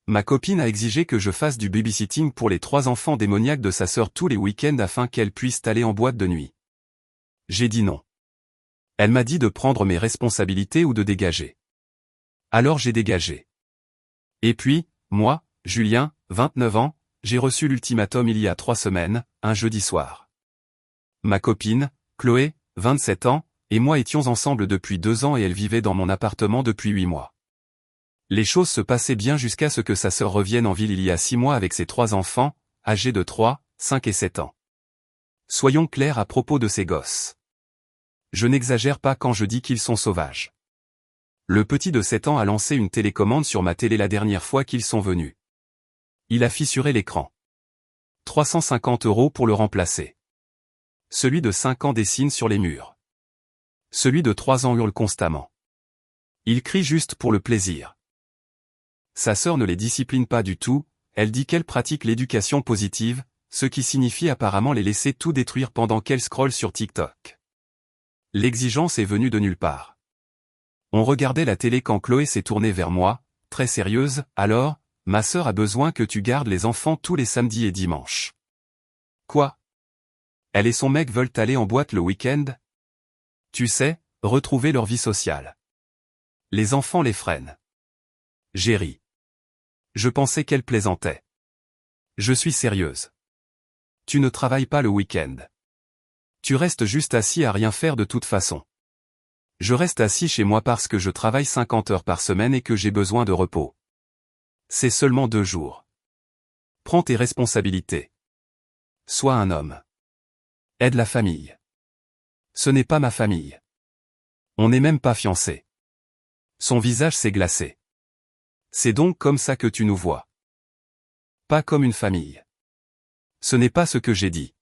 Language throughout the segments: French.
Ma copine a exigé que je fasse du babysitting pour les 3 enfants démoniaques de sa sœur tous les week-ends afin qu'elle puisse aller en boîte de nuit. J'ai dit non. Elle m'a dit de prendre mes responsabilités ou de dégager. Alors j'ai dégagé. Et puis, moi, Julien, 29 ans, j'ai reçu l'ultimatum il y a 3 semaines, un jeudi soir. Ma copine, Chloé, 27 ans, et moi étions ensemble depuis 2 ans et elle vivait dans mon appartement depuis 8 mois. Les choses se passaient bien jusqu'à ce que sa sœur revienne en ville il y a 6 mois avec ses 3 enfants, âgés de 3, 5 et 7 ans. Soyons clairs à propos de ces gosses. Je n'exagère pas quand je dis qu'ils sont sauvages. Le petit de 7 ans a lancé une télécommande sur ma télé la dernière fois qu'ils sont venus. Il a fissuré l'écran. 350 € pour le remplacer. Celui de 5 ans dessine sur les murs. Celui de 3 ans hurle constamment. Il crie juste pour le plaisir. Sa sœur ne les discipline pas du tout, elle dit qu'elle pratique l'éducation positive, ce qui signifie apparemment les laisser tout détruire pendant qu'elle scrolle sur TikTok. L'exigence est venue de nulle part. On regardait la télé quand Chloé s'est tournée vers moi, très sérieuse, alors, ma sœur a besoin que tu gardes les enfants tous les samedis et dimanches. Quoi? Elle et son mec veulent aller en boîte le week-end? Tu sais, retrouver leur vie sociale. Les enfants les freinent. J'ai ri. Je pensais qu'elle plaisantait. Je suis sérieuse. Tu ne travailles pas le week-end. Tu restes juste assis à rien faire de toute façon. Je reste assis chez moi parce que je travaille 50 heures par semaine et que j'ai besoin de repos. C'est seulement 2 jours. Prends tes responsabilités. Sois un homme. Aide la famille. Ce n'est pas ma famille. On n'est même pas fiancés. Son visage s'est glacé. C'est donc comme ça que tu nous vois. Pas comme une famille. Ce n'est pas ce que j'ai dit.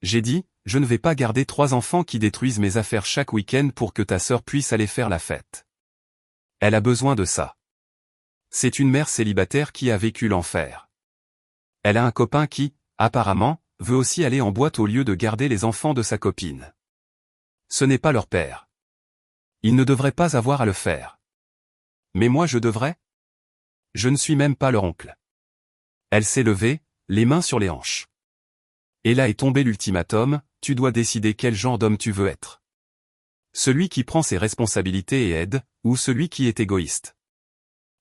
J'ai dit, je ne vais pas garder 3 enfants qui détruisent mes affaires chaque week-end pour que ta sœur puisse aller faire la fête. Elle a besoin de ça. C'est une mère célibataire qui a vécu l'enfer. Elle a un copain qui, apparemment, veut aussi aller en boîte au lieu de garder les enfants de sa copine. Ce n'est pas leur père. Ils ne devraient pas avoir à le faire. Mais moi je devrais? Je ne suis même pas leur oncle. Elle s'est levée, les mains sur les hanches. Et là est tombé l'ultimatum, tu dois décider quel genre d'homme tu veux être. Celui qui prend ses responsabilités et aide, ou celui qui est égoïste.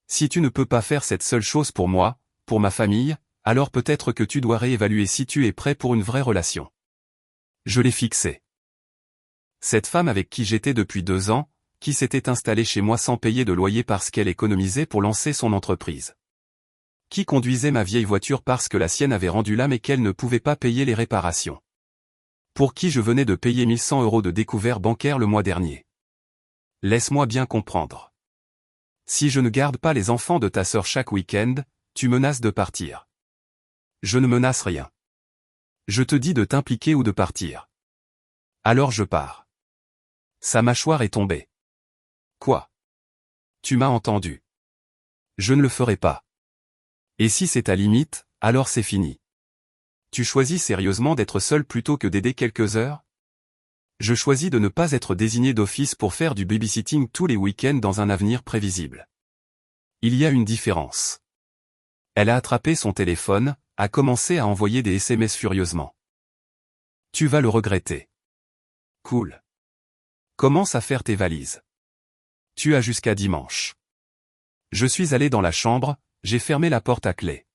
Si tu ne peux pas faire cette seule chose pour moi, pour ma famille, alors peut-être que tu dois réévaluer si tu es prêt pour une vraie relation. Je l'ai fixé. Cette femme avec qui j'étais depuis 2 ans, qui s'était installée chez moi sans payer de loyer parce qu'elle économisait pour lancer son entreprise. Qui conduisait ma vieille voiture parce que la sienne avait rendu l'âme et qu'elle ne pouvait pas payer les réparations. Pour qui je venais de payer 1100 € de découvert bancaire le mois dernier. Laisse-moi bien comprendre. Si je ne garde pas les enfants de ta sœur chaque week-end, tu menaces de partir. Je ne menace rien. Je te dis de t'impliquer ou de partir. Alors je pars. Sa mâchoire est tombée. Quoi? Tu m'as entendu. Je ne le ferai pas. Et si c'est ta limite, alors c'est fini. Tu choisis sérieusement d'être seul plutôt que d'aider quelques heures? Je choisis de ne pas être désigné d'office pour faire du babysitting tous les week-ends dans un avenir prévisible. Il y a une différence. Elle a attrapé son téléphone, a commencé à envoyer des SMS furieusement. Tu vas le regretter. Cool. Commence à faire tes valises. Tu as jusqu'à dimanche. Je suis allé dans la chambre, j'ai fermé la porte à clé.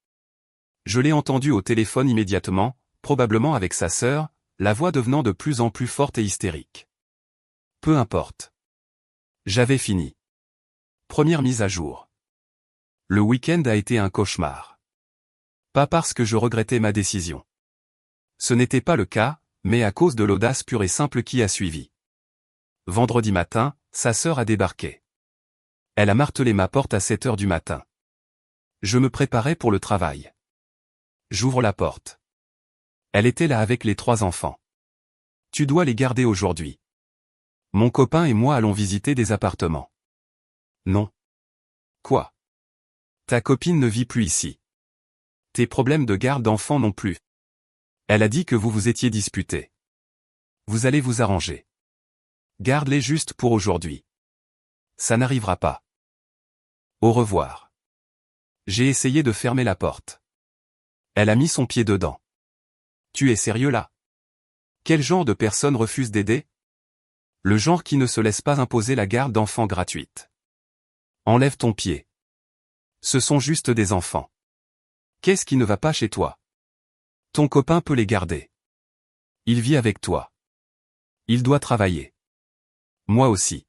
Je l'ai entendu au téléphone immédiatement, probablement avec sa sœur, la voix devenant de plus en plus forte et hystérique. Peu importe. J'avais fini. Première mise à jour. Le week-end a été un cauchemar. Pas parce que je regrettais ma décision. Ce n'était pas le cas, mais à cause de l'audace pure et simple qui a suivi. Vendredi matin, sa sœur a débarqué. Elle a martelé ma porte à 7 heures du matin. Je me préparais pour le travail. J'ouvre la porte. Elle était là avec les 3 enfants. Tu dois les garder aujourd'hui. Mon copain et moi allons visiter des appartements. Non. Quoi? Ta copine ne vit plus ici. Tes problèmes de garde d'enfants non plus. Elle a dit que vous vous étiez disputés. Vous allez vous arranger. Garde-les juste pour aujourd'hui. Ça n'arrivera pas. Au revoir. J'ai essayé de fermer la porte. Elle a mis son pied dedans. Tu es sérieux là? Quel genre de personne refuse d'aider? Le genre qui ne se laisse pas imposer la garde d'enfants gratuite. Enlève ton pied. Ce sont juste des enfants. Qu'est-ce qui ne va pas chez toi? Ton copain peut les garder. Il vit avec toi. Il doit travailler. Moi aussi.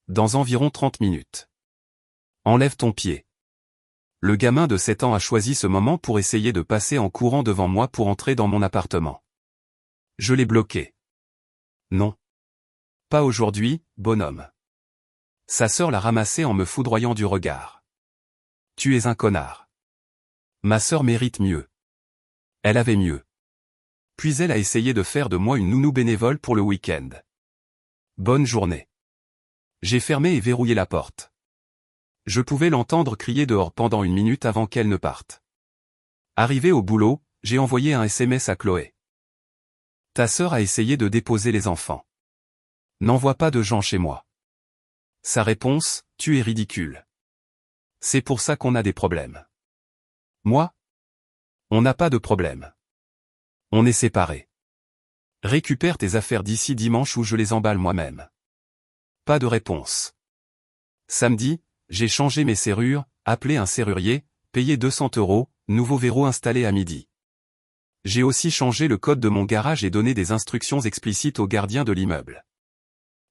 Dans environ 30 minutes. Enlève ton pied. Le gamin de 7 ans a choisi ce moment pour essayer de passer en courant devant moi pour entrer dans mon appartement. Je l'ai bloqué. Non. Pas aujourd'hui, bonhomme. Sa sœur l'a ramassé en me foudroyant du regard. Tu es un connard. Ma sœur mérite mieux. Elle avait mieux. Puis elle a essayé de faire de moi une nounou bénévole pour le week-end. Bonne journée. J'ai fermé et verrouillé la porte. Je pouvais l'entendre crier dehors pendant 1 minute avant qu'elle ne parte. Arrivé au boulot, j'ai envoyé un SMS à Chloé. Ta sœur a essayé de déposer les enfants. N'envoie pas de gens chez moi. Sa réponse, tu es ridicule. C'est pour ça qu'on a des problèmes. Moi? On n'a pas de problème. On est séparés. Récupère tes affaires d'ici dimanche ou je les emballe moi-même. Pas de réponse. Samedi, j'ai changé mes serrures, appelé un serrurier, payé 200 €, nouveau verrou installé à midi. J'ai aussi changé le code de mon garage et donné des instructions explicites au gardien de l'immeuble.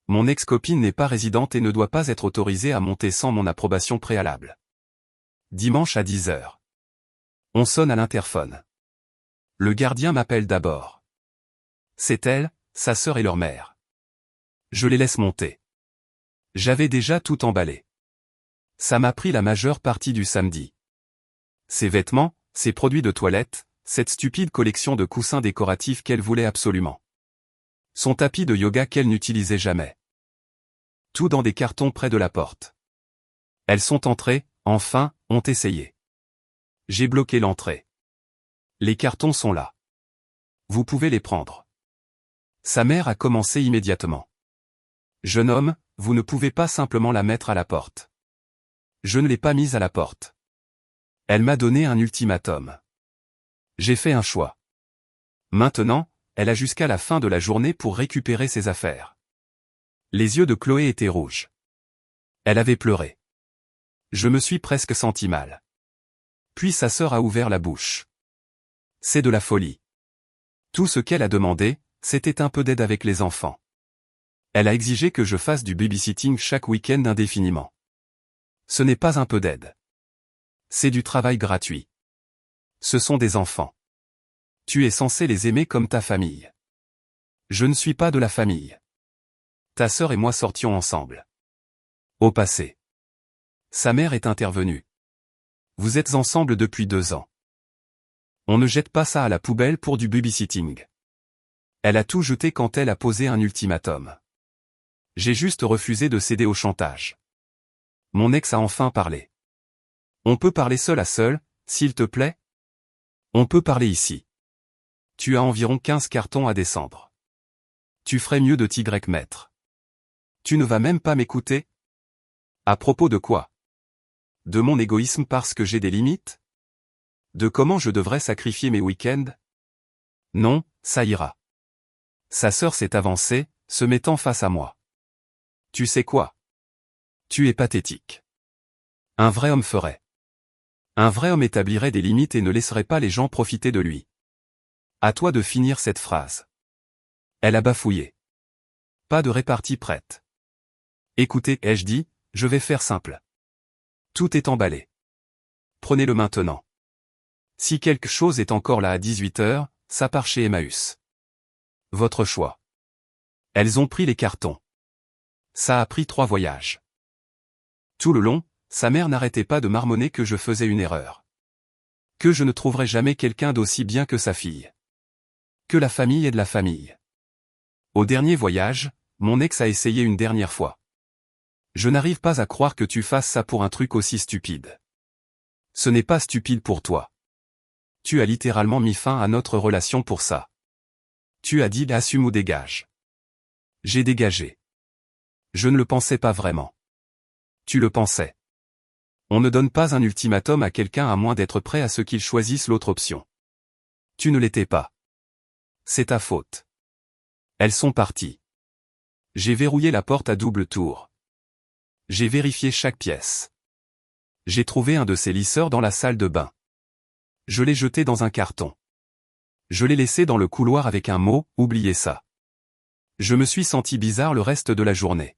Mon ex-copine n'est pas résidente et ne doit pas être autorisée à monter sans mon approbation préalable. Dimanche à 10 h. On sonne à l'interphone. Le gardien m'appelle d'abord. C'est elle, sa sœur et leur mère. Je les laisse monter. J'avais déjà tout emballé. Ça m'a pris la majeure partie du samedi. Ses vêtements, ses produits de toilette, cette stupide collection de coussins décoratifs qu'elle voulait absolument. Son tapis de yoga qu'elle n'utilisait jamais. Tout dans des cartons près de la porte. Elles sont entrées, enfin, ont essayé. J'ai bloqué l'entrée. Les cartons sont là. Vous pouvez les prendre. Sa mère a commencé immédiatement. Jeune homme, vous ne pouvez pas simplement la mettre à la porte. Je ne l'ai pas mise à la porte. Elle m'a donné un ultimatum. J'ai fait un choix. Maintenant, elle a jusqu'à la fin de la journée pour récupérer ses affaires. Les yeux de Chloé étaient rouges. Elle avait pleuré. Je me suis presque senti mal. Puis sa sœur a ouvert la bouche. C'est de la folie. Tout ce qu'elle a demandé, c'était un peu d'aide avec les enfants. Elle a exigé que je fasse du babysitting chaque week-end indéfiniment. Ce n'est pas un peu d'aide. C'est du travail gratuit. Ce sont des enfants. Tu es censé les aimer comme ta famille. Je ne suis pas de la famille. Ta sœur et moi sortions ensemble. Au passé. Sa mère est intervenue. Vous êtes ensemble depuis 2 ans. On ne jette pas ça à la poubelle pour du babysitting. Elle a tout jeté quand elle a posé un ultimatum. J'ai juste refusé de céder au chantage. Mon ex a enfin parlé. On peut parler seul à seul, s'il te plaît? On peut parler ici. Tu as environ 15 cartons à descendre. Tu ferais mieux de t'y mettre. Tu ne vas même pas m'écouter? À propos de quoi? De mon égoïsme parce que j'ai des limites? De comment je devrais sacrifier mes week-ends? Non, ça ira. Sa sœur s'est avancée, se mettant face à moi. Tu sais quoi? Tu es pathétique. Un vrai homme ferait. Un vrai homme établirait des limites et ne laisserait pas les gens profiter de lui. À toi de finir cette phrase. Elle a bafouillé. Pas de répartie prête. Écoutez, ai-je dit, je vais faire simple. Tout est emballé. Prenez-le maintenant. Si quelque chose est encore là à 18 h, ça part chez Emmaüs. Votre choix. Elles ont pris les cartons. Ça a pris 3 voyages. Tout le long, sa mère n'arrêtait pas de marmonner que je faisais une erreur. Que je ne trouverais jamais quelqu'un d'aussi bien que sa fille. Que la famille est de la famille. Au dernier voyage, mon ex a essayé une dernière fois. Je n'arrive pas à croire que tu fasses ça pour un truc aussi stupide. Ce n'est pas stupide pour toi. Tu as littéralement mis fin à notre relation pour ça. Tu as dit assume ou dégage. J'ai dégagé. Je ne le pensais pas vraiment. Tu le pensais. On ne donne pas un ultimatum à quelqu'un à moins d'être prêt à ce qu'il choisisse l'autre option. Tu ne l'étais pas. C'est ta faute. Elles sont parties. J'ai verrouillé la porte à double tour. J'ai vérifié chaque pièce. J'ai trouvé un de ces lisseurs dans la salle de bain. Je l'ai jeté dans un carton. Je l'ai laissé dans le couloir avec un mot, oubliez ça. Je me suis senti bizarre le reste de la journée.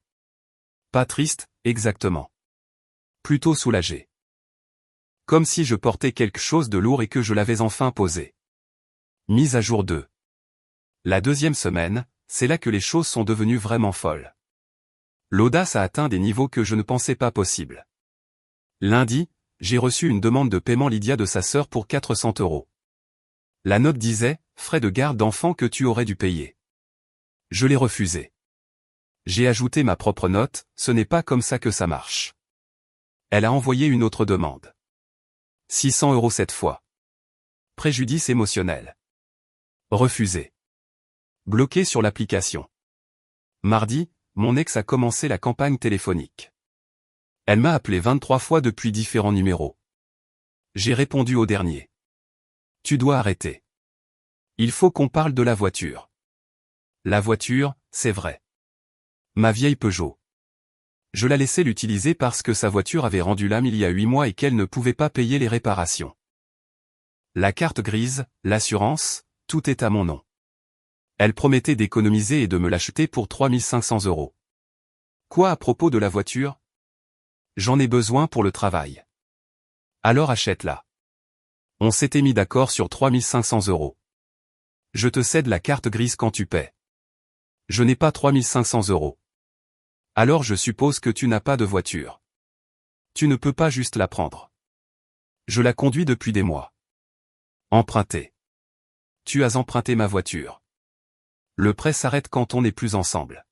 Pas triste, exactement. Plutôt soulagé. Comme si je portais quelque chose de lourd et que je l'avais enfin posé. Mise à jour 2. La deuxième semaine, c'est là que les choses sont devenues vraiment folles. L'audace a atteint des niveaux que je ne pensais pas possibles. Lundi, j'ai reçu une demande de paiement Lydia de sa sœur pour 400 €. La note disait, frais de garde d'enfant que tu aurais dû payer. Je l'ai refusé. J'ai ajouté ma propre note, ce n'est pas comme ça que ça marche. Elle a envoyé une autre demande. 600 € cette fois. Préjudice émotionnel. Refusé. Bloqué sur l'application. Mardi, mon ex a commencé la campagne téléphonique. Elle m'a appelé 23 fois depuis différents numéros. J'ai répondu au dernier. Tu dois arrêter. Il faut qu'on parle de la voiture. La voiture, c'est vrai. Ma vieille Peugeot. Je la laissais l'utiliser parce que sa voiture avait rendu l'âme il y a 8 mois et qu'elle ne pouvait pas payer les réparations. La carte grise, l'assurance, tout est à mon nom. Elle promettait d'économiser et de me l'acheter pour 3500 €. Quoi à propos de la voiture? J'en ai besoin pour le travail. Alors achète-la. On s'était mis d'accord sur 3500 €. Je te cède la carte grise quand tu paies. Je n'ai pas 3500 €. Alors je suppose que tu n'as pas de voiture. Tu ne peux pas juste la prendre. Je la conduis depuis des mois. Emprunter. Tu as emprunté ma voiture. Le prêt s'arrête quand on n'est plus ensemble.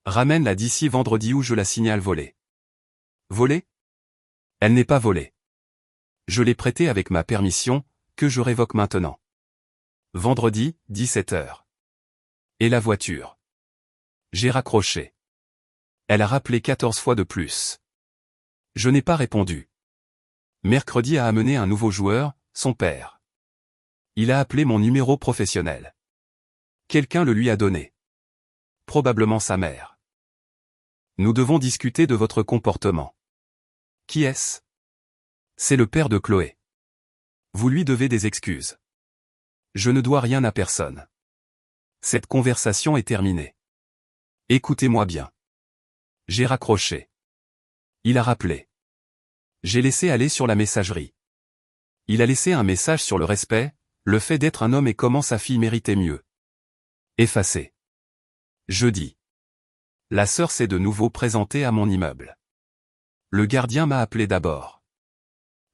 Ramène-la d'ici vendredi ou je la signale volée. Volée? Elle n'est pas volée. Je l'ai prêtée avec ma permission, que je révoque maintenant. Vendredi, 17 h. Et la voiture? J'ai raccroché. Elle a rappelé 14 fois de plus. Je n'ai pas répondu. Mercredi a amené un nouveau joueur, son père. Il a appelé mon numéro professionnel. Quelqu'un le lui a donné. Probablement sa mère. Nous devons discuter de votre comportement. Qui est-ce? C'est le père de Chloé. Vous lui devez des excuses. Je ne dois rien à personne. Cette conversation est terminée. Écoutez-moi bien. J'ai raccroché. Il a rappelé. J'ai laissé aller sur la messagerie. Il a laissé un message sur le respect, le fait d'être un homme et comment sa fille méritait mieux. Effacé. Jeudi. La sœur s'est de nouveau présentée à mon immeuble. Le gardien m'a appelé d'abord.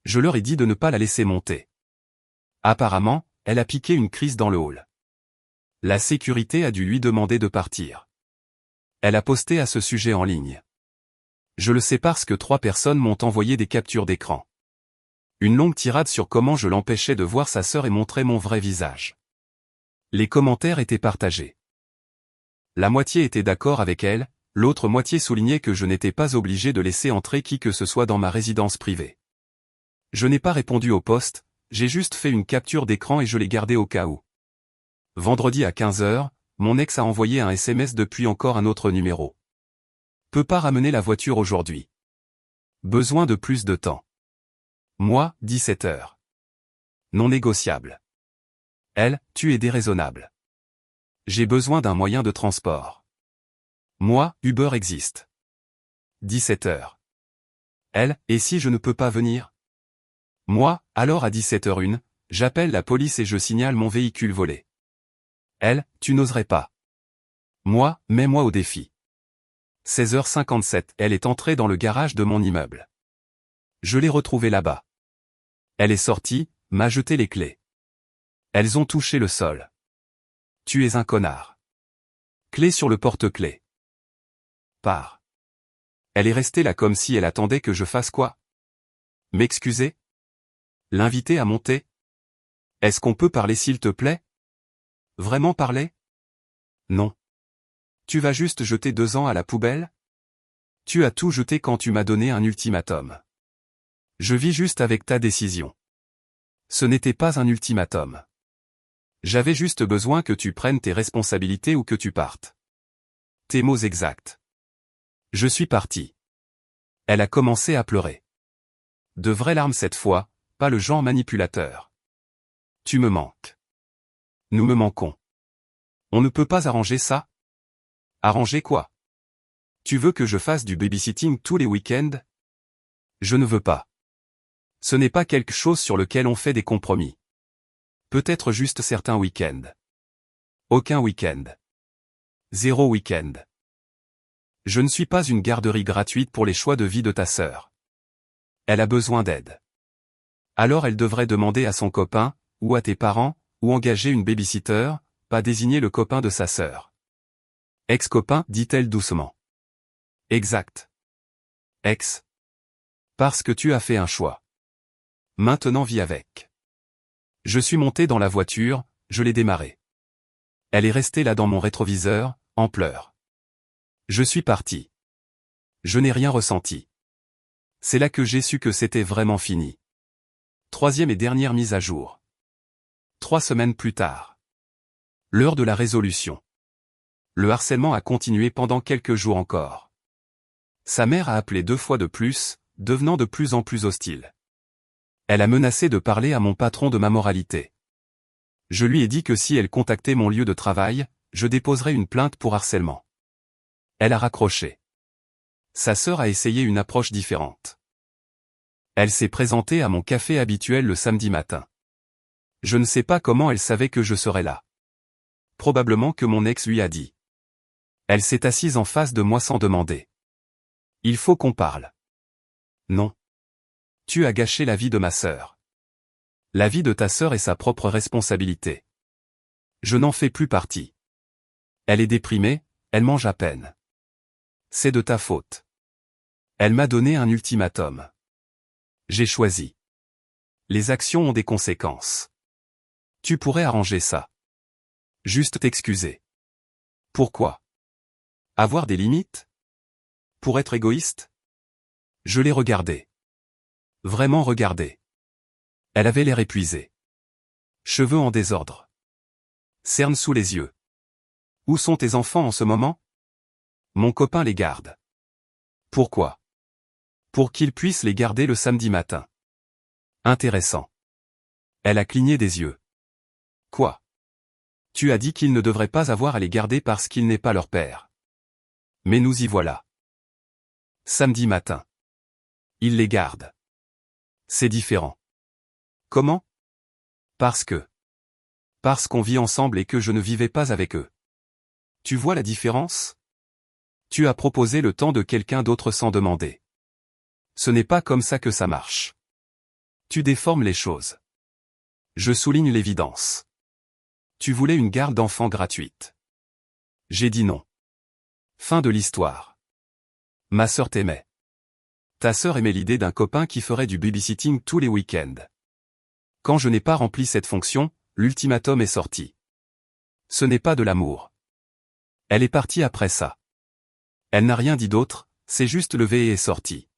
Je leur ai dit de ne pas la laisser monter. Apparemment, elle a piqué une crise dans le hall. La sécurité a dû lui demander de partir. Elle a posté à ce sujet en ligne. Je le sais parce que 3 personnes m'ont envoyé des captures d'écran. Une longue tirade sur comment je l'empêchais de voir sa sœur et montrer mon vrai visage. Les commentaires étaient partagés. La moitié était d'accord avec elle, l'autre moitié soulignait que je n'étais pas obligé de laisser entrer qui que ce soit dans ma résidence privée. Je n'ai pas répondu au post, j'ai juste fait une capture d'écran et je l'ai gardée au cas où. Vendredi à 15 h, mon ex a envoyé un SMS depuis encore un autre numéro. Peut pas ramener la voiture aujourd'hui. Besoin de plus de temps. Moi, 17 h. Non négociable. Elle, tu es déraisonnable. J'ai besoin d'un moyen de transport. Moi, Uber existe. 17 h. Elle, et si je ne peux pas venir? Moi, alors à 17h01, j'appelle la police et je signale mon véhicule volé. Elle, tu n'oserais pas. Moi, mets-moi au défi. 16h57, elle est entrée dans le garage de mon immeuble. Je l'ai retrouvée là-bas. Elle est sortie, m'a jeté les clés. Elles ont touché le sol. Tu es un connard. Clé sur le porte-clés. Pars. Elle est restée là comme si elle attendait que je fasse quoi? M'excuser? L'inviter à monter? Est-ce qu'on peut parler s'il te plaît? Vraiment parler? Non. Tu vas juste jeter 2 ans à la poubelle? Tu as tout jeté quand tu m'as donné un ultimatum. Je vis juste avec ta décision. Ce n'était pas un ultimatum. J'avais juste besoin que tu prennes tes responsabilités ou que tu partes. Tes mots exacts. Je suis parti. Elle a commencé à pleurer. De vraies larmes cette fois, pas le genre manipulateur. Tu me manques. Nous me manquons. On ne peut pas arranger ça? Arranger quoi? Tu veux que je fasse du babysitting tous les week-ends? Je ne veux pas. Ce n'est pas quelque chose sur lequel on fait des compromis. Peut-être juste certains week-ends. Aucun week-end. 0 week-end. Je ne suis pas une garderie gratuite pour les choix de vie de ta sœur. Elle a besoin d'aide. Alors elle devrait demander à son copain, ou à tes parents, ou engager une babysitter, pas désigner le copain de sa sœur. Ex-copain, dit-elle doucement. Exact. Ex. Parce que tu as fait un choix. Maintenant vis avec. Je suis monté dans la voiture, je l'ai démarrée. Elle est restée là dans mon rétroviseur, en pleurs. Je suis parti. Je n'ai rien ressenti. C'est là que j'ai su que c'était vraiment fini. Troisième et dernière mise à jour. 3 semaines plus tard. L'heure de la résolution. Le harcèlement a continué pendant quelques jours encore. Sa mère a appelé 2 fois de plus, devenant de plus en plus hostile. Elle a menacé de parler à mon patron de ma moralité. Je lui ai dit que si elle contactait mon lieu de travail, je déposerais une plainte pour harcèlement. Elle a raccroché. Sa sœur a essayé une approche différente. Elle s'est présentée à mon café habituel le samedi matin. Je ne sais pas comment elle savait que je serais là. Probablement que mon ex lui a dit. Elle s'est assise en face de moi sans demander. Il faut qu'on parle. Non. Tu as gâché la vie de ma sœur. La vie de ta sœur est sa propre responsabilité. Je n'en fais plus partie. Elle est déprimée, elle mange à peine. C'est de ta faute. Elle m'a donné un ultimatum. J'ai choisi. Les actions ont des conséquences. Tu pourrais arranger ça. Juste t'excuser. Pourquoi? Avoir des limites? Pour être égoïste? Je l'ai regardée. Vraiment regardée. Elle avait l'air épuisée. Cheveux en désordre. Cernes sous les yeux. Où sont tes enfants en ce moment? Mon copain les garde. Pourquoi? Pour qu'il puisse les garder le samedi matin. Intéressant. Elle a cligné des yeux. Quoi? Tu as dit qu'il ne devrait pas avoir à les garder parce qu'il n'est pas leur père. Mais nous y voilà. Samedi matin. Il les garde. C'est différent. Comment? Parce qu'on vit ensemble et que je ne vivais pas avec eux. Tu vois la différence? Tu as proposé le temps de quelqu'un d'autre sans demander. Ce n'est pas comme ça que ça marche. Tu déformes les choses. Je souligne l'évidence. Tu voulais une garde d'enfants gratuite. J'ai dit non. Fin de l'histoire. Ma sœur t'aimait. Ta sœur aimait l'idée d'un copain qui ferait du babysitting tous les week-ends. Quand je n'ai pas rempli cette fonction, l'ultimatum est sorti. Ce n'est pas de l'amour. Elle est partie après ça. Elle n'a rien dit d'autre, c'est juste levée et est sortie.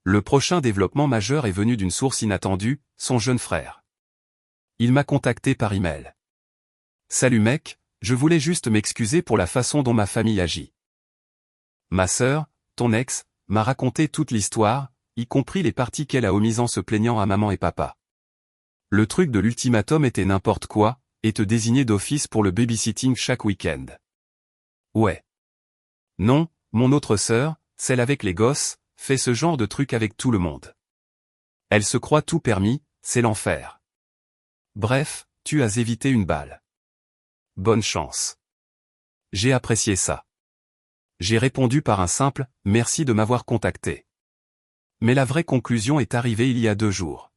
Le prochain développement majeur est venu d'une source inattendue, son jeune frère. Il m'a contacté par email. Salut mec, je voulais juste m'excuser pour la façon dont ma famille agit. Ma sœur, ton ex, m'a raconté toute l'histoire, y compris les parties qu'elle a omises en se plaignant à maman et papa. Le truc de l'ultimatum était n'importe quoi, et te désigner d'office pour le babysitting chaque week-end. Ouais. Non, mon autre sœur, celle avec les gosses, fait ce genre de truc avec tout le monde. Elle se croit tout permis, c'est l'enfer. Bref, tu as évité une balle. Bonne chance. J'ai apprécié ça. J'ai répondu par un simple « merci de m'avoir contacté ». Mais la vraie conclusion est arrivée il y a 2 jours.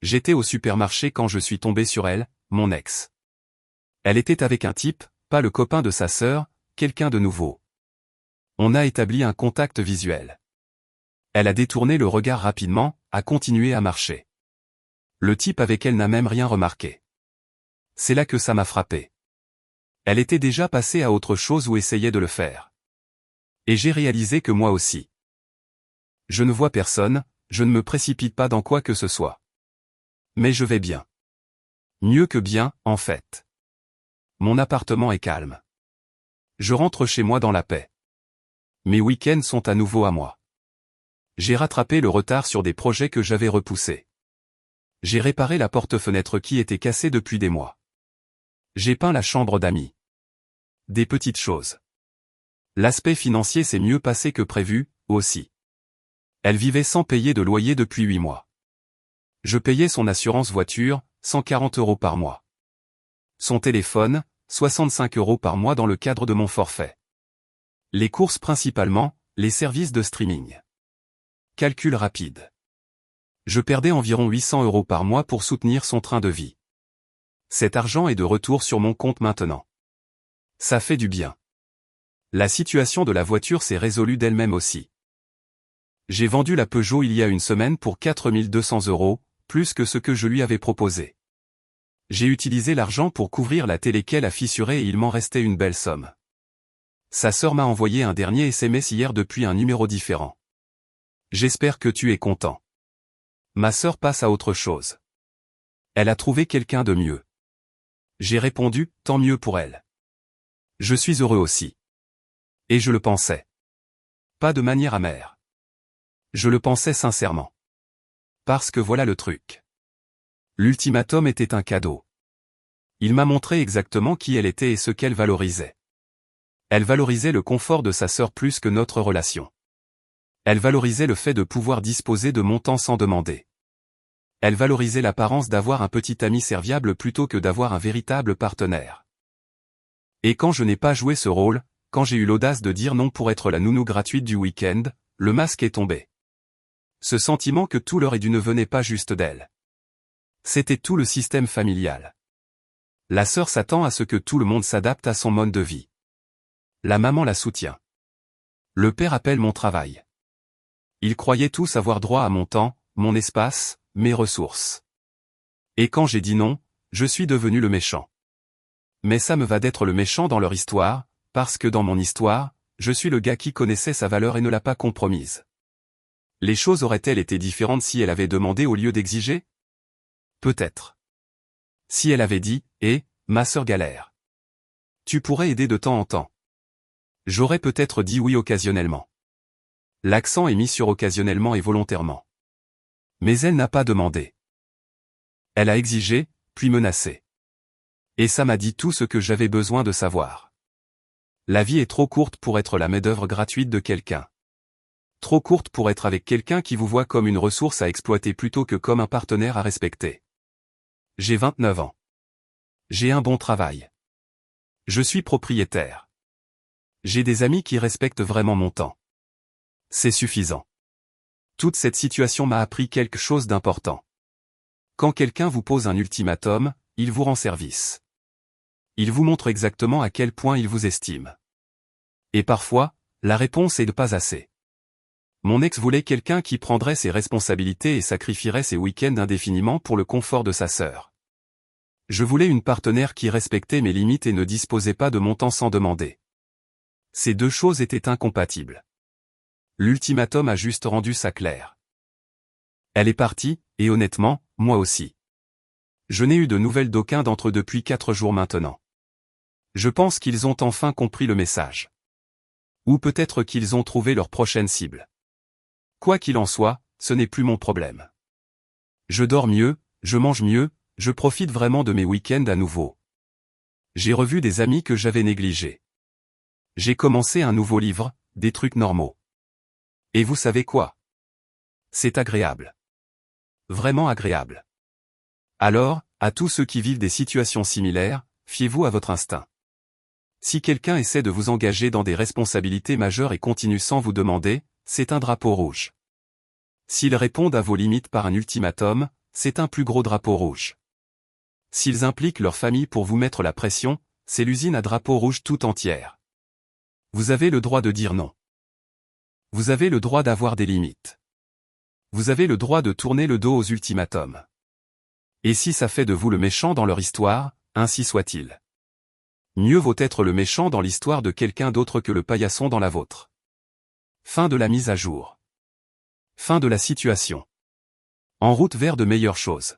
J'étais au supermarché quand je suis tombé sur elle, mon ex. Elle était avec un type, pas le copain de sa sœur, quelqu'un de nouveau. On a établi un contact visuel. Elle a détourné le regard rapidement, a continué à marcher. Le type avec elle n'a même rien remarqué. C'est là que ça m'a frappé. Elle était déjà passée à autre chose ou essayait de le faire. Et j'ai réalisé que moi aussi. Je ne vois personne, je ne me précipite pas dans quoi que ce soit. Mais je vais bien. Mieux que bien, en fait. Mon appartement est calme. Je rentre chez moi dans la paix. Mes week-ends sont à nouveau à moi. J'ai rattrapé le retard sur des projets que j'avais repoussés. J'ai réparé la porte-fenêtre qui était cassée depuis des mois. J'ai peint la chambre d'amis. Des petites choses. L'aspect financier s'est mieux passé que prévu, aussi. Elle vivait sans payer de loyer depuis 8 mois. Je payais son assurance voiture, 140 € par mois. Son téléphone, 65 € par mois dans le cadre de mon forfait. Les courses principalement, les services de streaming. Calcul rapide. Je perdais environ 800 € par mois pour soutenir son train de vie. Cet argent est de retour sur mon compte maintenant. Ça fait du bien. La situation de la voiture s'est résolue d'elle-même aussi. J'ai vendu la Peugeot il y a une semaine pour 4 200 €, plus que ce que je lui avais proposé. J'ai utilisé l'argent pour couvrir la télé qu'elle a fissurée et il m'en restait une belle somme. Sa sœur m'a envoyé un dernier SMS hier depuis un numéro différent. J'espère que tu es content. Ma sœur passe à autre chose. Elle a trouvé quelqu'un de mieux. J'ai répondu, tant mieux pour elle. Je suis heureux aussi. Et je le pensais. Pas de manière amère. Je le pensais sincèrement. Parce que voilà le truc. L'ultimatum était un cadeau. Il m'a montré exactement qui elle était et ce qu'elle valorisait. Elle valorisait le confort de sa sœur plus que notre relation. Elle valorisait le fait de pouvoir disposer de mon temps sans demander. Elle valorisait l'apparence d'avoir un petit ami serviable plutôt que d'avoir un véritable partenaire. Et quand je n'ai pas joué ce rôle, quand j'ai eu l'audace de dire non pour être la nounou gratuite du week-end, le masque est tombé. Ce sentiment que tout leur est dû ne venait pas juste d'elle. C'était tout le système familial. La sœur s'attend à ce que tout le monde s'adapte à son mode de vie. La maman la soutient. Le père appelle mon travail. Ils croyaient tous avoir droit à mon temps, mon espace, mes ressources. Et quand j'ai dit non, je suis devenu le méchant. Mais ça me va d'être le méchant dans leur histoire, parce que dans mon histoire, je suis le gars qui connaissait sa valeur et ne l'a pas compromise. Les choses auraient-elles été différentes si elle avait demandé au lieu d'exiger? Peut-être. Si elle avait dit, ma sœur galère. Tu pourrais aider de temps en temps. J'aurais peut-être dit oui occasionnellement. L'accent est mis sur occasionnellement et volontairement. Mais elle n'a pas demandé. Elle a exigé, puis menacé. Et ça m'a dit tout ce que j'avais besoin de savoir. La vie est trop courte pour être la main-d'œuvre gratuite de quelqu'un. Trop courte pour être avec quelqu'un qui vous voit comme une ressource à exploiter plutôt que comme un partenaire à respecter. J'ai 29 ans. J'ai un bon travail. Je suis propriétaire. J'ai des amis qui respectent vraiment mon temps. C'est suffisant. Toute cette situation m'a appris quelque chose d'important. Quand quelqu'un vous pose un ultimatum, il vous rend service. Il vous montre exactement à quel point il vous estime. Et parfois, la réponse est de pas assez. Mon ex voulait quelqu'un qui prendrait ses responsabilités et sacrifierait ses week-ends indéfiniment pour le confort de sa sœur. Je voulais une partenaire qui respectait mes limites et ne disposait pas de mon temps sans demander. Ces deux choses étaient incompatibles. L'ultimatum a juste rendu ça clair. Elle est partie, et honnêtement, moi aussi. Je n'ai eu de nouvelles d'aucun d'entre eux depuis 4 jours maintenant. Je pense qu'ils ont enfin compris le message. Ou peut-être qu'ils ont trouvé leur prochaine cible. Quoi qu'il en soit, ce n'est plus mon problème. Je dors mieux, je mange mieux, je profite vraiment de mes week-ends à nouveau. J'ai revu des amis que j'avais négligés. J'ai commencé un nouveau livre, des trucs normaux. Et vous savez quoi? C'est agréable. Vraiment agréable. Alors, à tous ceux qui vivent des situations similaires, fiez-vous à votre instinct. Si quelqu'un essaie de vous engager dans des responsabilités majeures et continue sans vous demander, c'est un drapeau rouge. S'ils répondent à vos limites par un ultimatum, c'est un plus gros drapeau rouge. S'ils impliquent leur famille pour vous mettre la pression, c'est l'usine à drapeau rouge tout entière. Vous avez le droit de dire non. Vous avez le droit d'avoir des limites. Vous avez le droit de tourner le dos aux ultimatums. Et si ça fait de vous le méchant dans leur histoire, ainsi soit-il. Mieux vaut être le méchant dans l'histoire de quelqu'un d'autre que le paillasson dans la vôtre. Fin de la mise à jour. Fin de la situation. En route vers de meilleures choses.